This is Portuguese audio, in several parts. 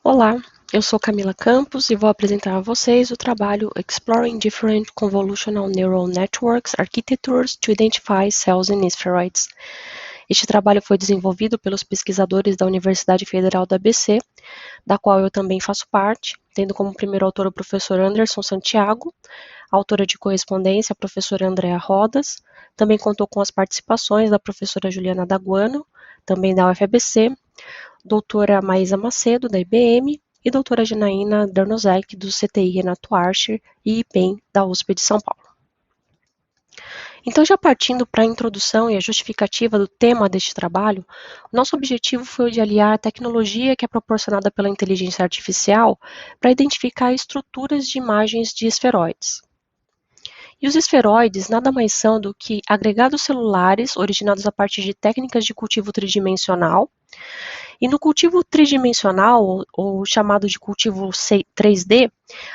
Olá, eu sou Camila Campos e vou apresentar a vocês o trabalho Exploring Different Convolutional Neural Networks Architectures to Identify Cells in Spheroids. Este trabalho foi desenvolvido pelos pesquisadores da Universidade Federal do ABC, da qual eu também faço parte, tendo como primeiro autor o professor Anderson Santiago, autora de correspondência a professora Andrea Rodas, também contou com as participações da professora Juliana Daguano, também da UFABC, doutora Maísa Macedo, da IBM, e doutora Janaína Dornozek, do CTI Renato Archer e IPEM, da USP de São Paulo. Então, já partindo para a introdução e a justificativa do tema deste trabalho, nosso objetivo foi o de aliar a tecnologia que é proporcionada pela inteligência artificial para identificar estruturas de imagens de esferoides. E os esferoides nada mais são do que agregados celulares originados a partir de técnicas de cultivo tridimensional. E no cultivo tridimensional, ou chamado de cultivo 3D,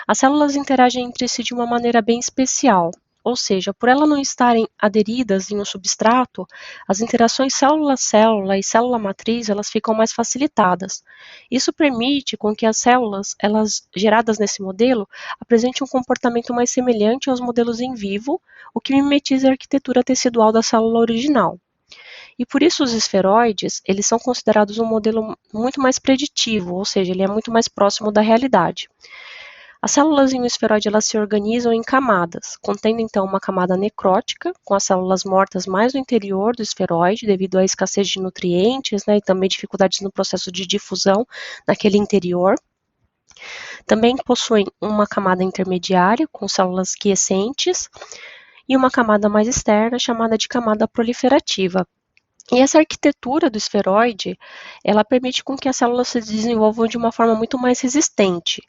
as células interagem entre si de uma maneira bem especial. Ou seja, por elas não estarem aderidas em um substrato, as interações célula-célula e célula-matriz elas ficam mais facilitadas. Isso permite com que as células, elas geradas nesse modelo, apresentem um comportamento mais semelhante aos modelos em vivo, o que mimetiza a arquitetura tecidual da célula original. E por isso os esferoides, eles são considerados um modelo muito mais preditivo, ou seja, ele é muito mais próximo da realidade. As células em um esferoide elas se organizam em camadas, contendo então uma camada necrótica, com as células mortas mais no interior do esferoide, devido à escassez de nutrientes, e também dificuldades no processo de difusão naquele interior. Também possuem uma camada intermediária, com células quiescentes, e uma camada mais externa, chamada de camada proliferativa. E essa arquitetura do esferoide, ela permite com que as células se desenvolvam de uma forma muito mais resistente.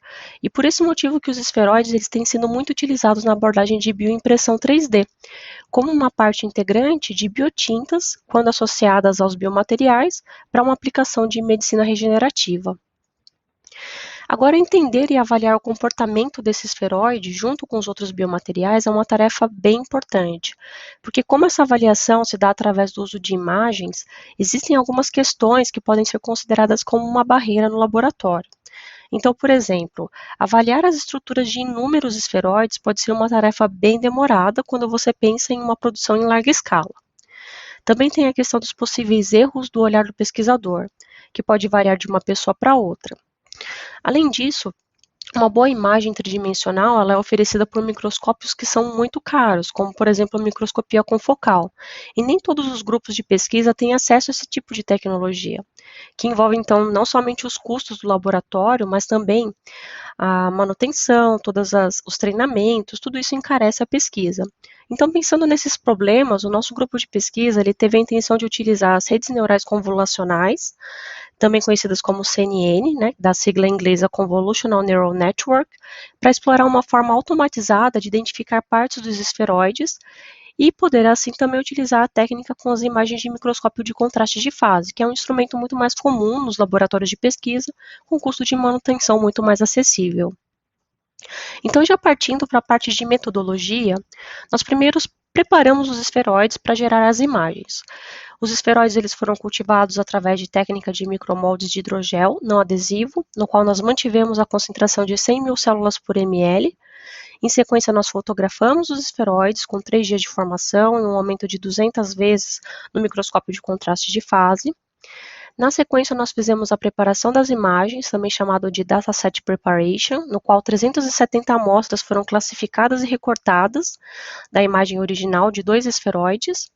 E por esse motivo que os esferoides eles têm sido muito utilizados na abordagem de bioimpressão 3D, como uma parte integrante de biotintas, quando associadas aos biomateriais, para uma aplicação de medicina regenerativa. Agora, entender e avaliar o comportamento desse esferoide junto com os outros biomateriais é uma tarefa bem importante, porque como essa avaliação se dá através do uso de imagens, existem algumas questões que podem ser consideradas como uma barreira no laboratório. Então, por exemplo, avaliar as estruturas de inúmeros esferoides pode ser uma tarefa bem demorada quando você pensa em uma produção em larga escala. Também tem a questão dos possíveis erros do olhar do pesquisador, que pode variar de uma pessoa para outra. Além disso, uma boa imagem tridimensional ela é oferecida por microscópios que são muito caros, como por exemplo a microscopia confocal. E nem todos os grupos de pesquisa têm acesso a esse tipo de tecnologia, que envolve então não somente os custos do laboratório, mas também a manutenção, os treinamentos, tudo isso encarece a pesquisa. Então, pensando nesses problemas, o nosso grupo de pesquisa ele teve a intenção de utilizar as redes neurais convolucionais, também conhecidas como CNN, da sigla inglesa Convolutional Neural Network, para explorar uma forma automatizada de identificar partes dos esferoides e poder assim também utilizar a técnica com as imagens de microscópio de contraste de fase, que é um instrumento muito mais comum nos laboratórios de pesquisa, com custo de manutenção muito mais acessível. Então, já partindo para a parte de metodologia, nós primeiro preparamos os esferoides para gerar as imagens. Os esferoides eles foram cultivados através de técnica de micromoldes de hidrogel não adesivo, no qual nós mantivemos a concentração de 100 mil células por ml. Em sequência, nós fotografamos os esferoides com 3 dias de formação e um aumento de 200 vezes no microscópio de contraste de fase. Na sequência, nós fizemos a preparação das imagens, também chamado de Dataset Preparation, no qual 370 amostras foram classificadas e recortadas da imagem original de 2 esferoides.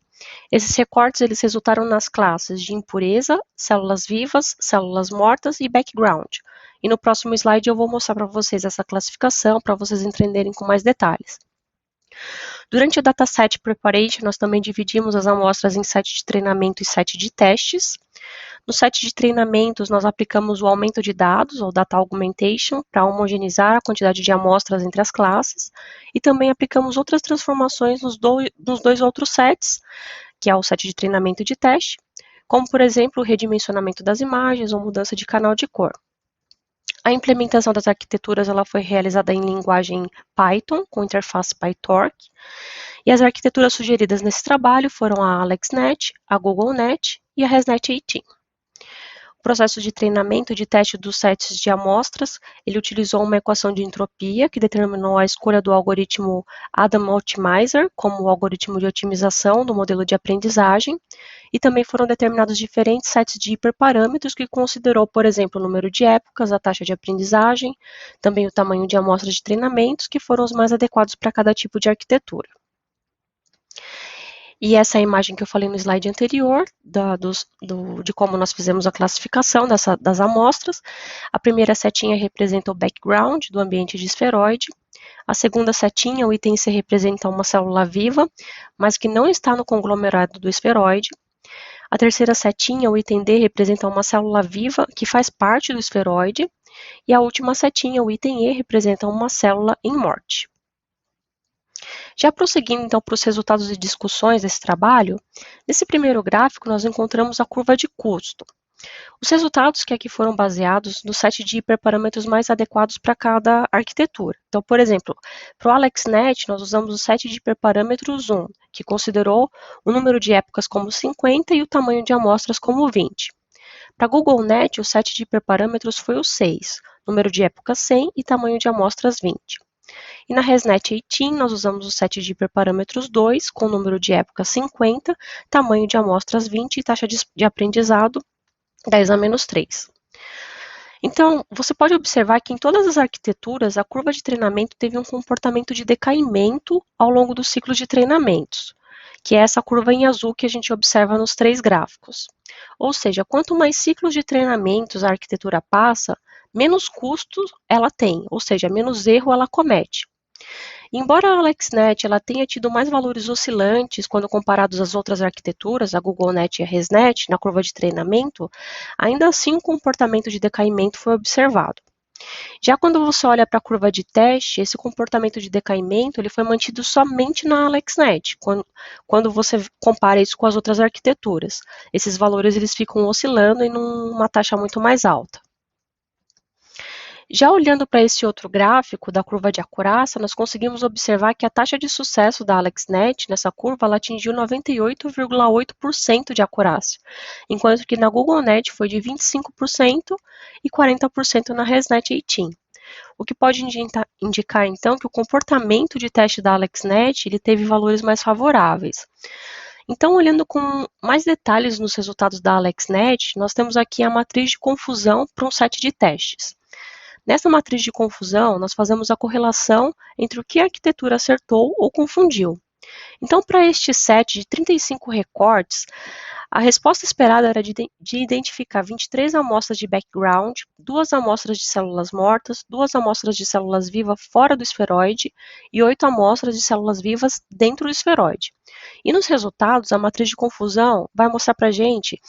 Esses recortes eles resultaram nas classes de impureza, células vivas, células mortas e background. E no próximo slide eu vou mostrar para vocês essa classificação, para vocês entenderem com mais detalhes. Durante o Dataset Preparation, nós também dividimos as amostras em set de treinamento e set de testes. No set de treinamentos, nós aplicamos o aumento de dados, ou Data Augmentation, para homogeneizar a quantidade de amostras entre as classes, e também aplicamos outras transformações nos dois outros sets, que é o set de treinamento e de teste, como, por exemplo, o redimensionamento das imagens ou mudança de canal de cor. A implementação das arquiteturas ela foi realizada em linguagem Python, com interface PyTorch, e as arquiteturas sugeridas nesse trabalho foram a AlexNet, a GoogleNet e a ResNet 18. Processo de treinamento de teste dos sets de amostras, ele utilizou uma equação de entropia que determinou a escolha do algoritmo Adam Optimizer como o algoritmo de otimização do modelo de aprendizagem, e também foram determinados diferentes sets de hiperparâmetros que considerou, por exemplo, o número de épocas, a taxa de aprendizagem, também o tamanho de amostras de treinamentos, que foram os mais adequados para cada tipo de arquitetura. E essa é a imagem que eu falei no slide anterior, de como nós fizemos a classificação das amostras. A primeira setinha representa o background do ambiente de esferoide. A segunda setinha, o item C, representa uma célula viva, mas que não está no conglomerado do esferoide. A terceira setinha, o item D, representa uma célula viva que faz parte do esferoide. E a última setinha, o item E, representa uma célula em morte. Já prosseguindo então para os resultados e discussões desse trabalho, nesse primeiro gráfico nós encontramos a curva de custo. Os resultados que aqui foram baseados no set de hiperparâmetros mais adequados para cada arquitetura. Então, por exemplo, para o AlexNet nós usamos o set de hiperparâmetros 1, que considerou o número de épocas como 50 e o tamanho de amostras como 20. Para a GoogleNet, o set de hiperparâmetros foi o 6, número de épocas 100 e tamanho de amostras 20. E na ResNet 18, nós usamos o set de hiperparâmetros 2, com número de épocas 50, tamanho de amostras 20 e taxa de aprendizado 10 a menos 3. Então, você pode observar que em todas as arquiteturas, a curva de treinamento teve um comportamento de decaimento ao longo dos ciclos de treinamentos, que é essa curva em azul que a gente observa nos 3 gráficos. Ou seja, quanto mais ciclos de treinamentos a arquitetura passa, menos custos ela tem, ou seja, menos erro ela comete. Embora a AlexNet ela tenha tido mais valores oscilantes quando comparados às outras arquiteturas, a GoogleNet e a ResNet, na curva de treinamento, ainda assim o comportamento de decaimento foi observado. Já quando você olha para a curva de teste, esse comportamento de decaimento ele foi mantido somente na AlexNet, quando você compara isso com as outras arquiteturas. Esses valores eles ficam oscilando em uma taxa muito mais alta. Já olhando para esse outro gráfico da curva de acurácia, nós conseguimos observar que a taxa de sucesso da AlexNet nessa curva ela atingiu 98,8% de acurácia, enquanto que na GoogleNet foi de 25% e 40% na ResNet 18. O que pode indicar, então, que o comportamento de teste da AlexNet ele teve valores mais favoráveis. Então, olhando com mais detalhes nos resultados da AlexNet, nós temos aqui a matriz de confusão para um set de testes. Nessa matriz de confusão, nós fazemos a correlação entre o que a arquitetura acertou ou confundiu. Então, para este set de 35 recortes, a resposta esperada era de identificar 23 amostras de background, 2 amostras de células mortas, 2 amostras de células vivas fora do esferoide e 8 amostras de células vivas dentro do esferoide. E nos resultados, a matriz de confusão vai mostrar para a gente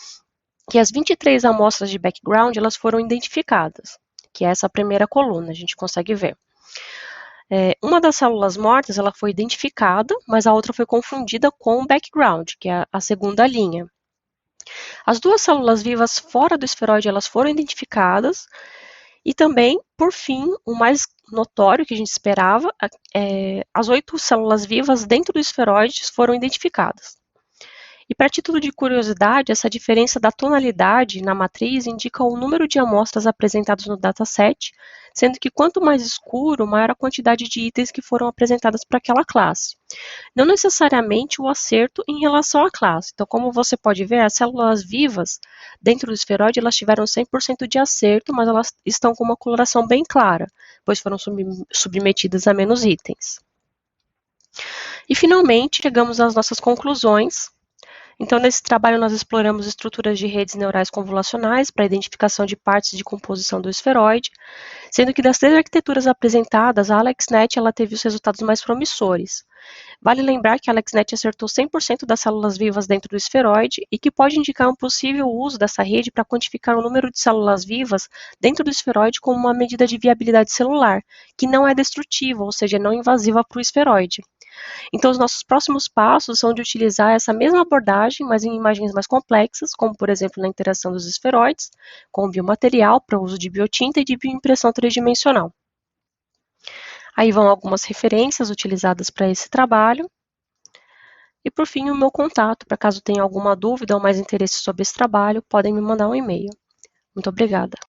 que as 23 amostras de background elas foram identificadas, que é essa primeira coluna, a gente consegue ver. Uma das células mortas ela foi identificada, mas a outra foi confundida com o background, que é a segunda linha. As 2 células vivas fora do esferoide elas foram identificadas, e também, por fim, o mais notório que a gente esperava, as 8 células vivas dentro do esferoide foram identificadas. E para título de curiosidade, essa diferença da tonalidade na matriz indica o número de amostras apresentadas no dataset, sendo que quanto mais escuro, maior a quantidade de itens que foram apresentadas para aquela classe. Não necessariamente o acerto em relação à classe. Então, como você pode ver, as células vivas dentro do esferoide, elas tiveram 100% de acerto, mas elas estão com uma coloração bem clara, pois foram submetidas a menos itens. E, finalmente, chegamos às nossas conclusões. Então, nesse trabalho, nós exploramos estruturas de redes neurais convolucionais para a identificação de partes de composição do esferoide, sendo que das 3 arquiteturas apresentadas, a AlexNet ela teve os resultados mais promissores. Vale lembrar que a AlexNet acertou 100% das células vivas dentro do esferoide e que pode indicar um possível uso dessa rede para quantificar o número de células vivas dentro do esferoide como uma medida de viabilidade celular, que não é destrutiva, ou seja, não invasiva para o esferoide. Então, os nossos próximos passos são de utilizar essa mesma abordagem, mas em imagens mais complexas, como, por exemplo, na interação dos esferoides, com o biomaterial para uso de biotinta e de bioimpressão tridimensional. Aí vão algumas referências utilizadas para esse trabalho. E, por fim, o meu contato, para caso tenha alguma dúvida ou mais interesse sobre esse trabalho, podem me mandar um e-mail. Muito obrigada.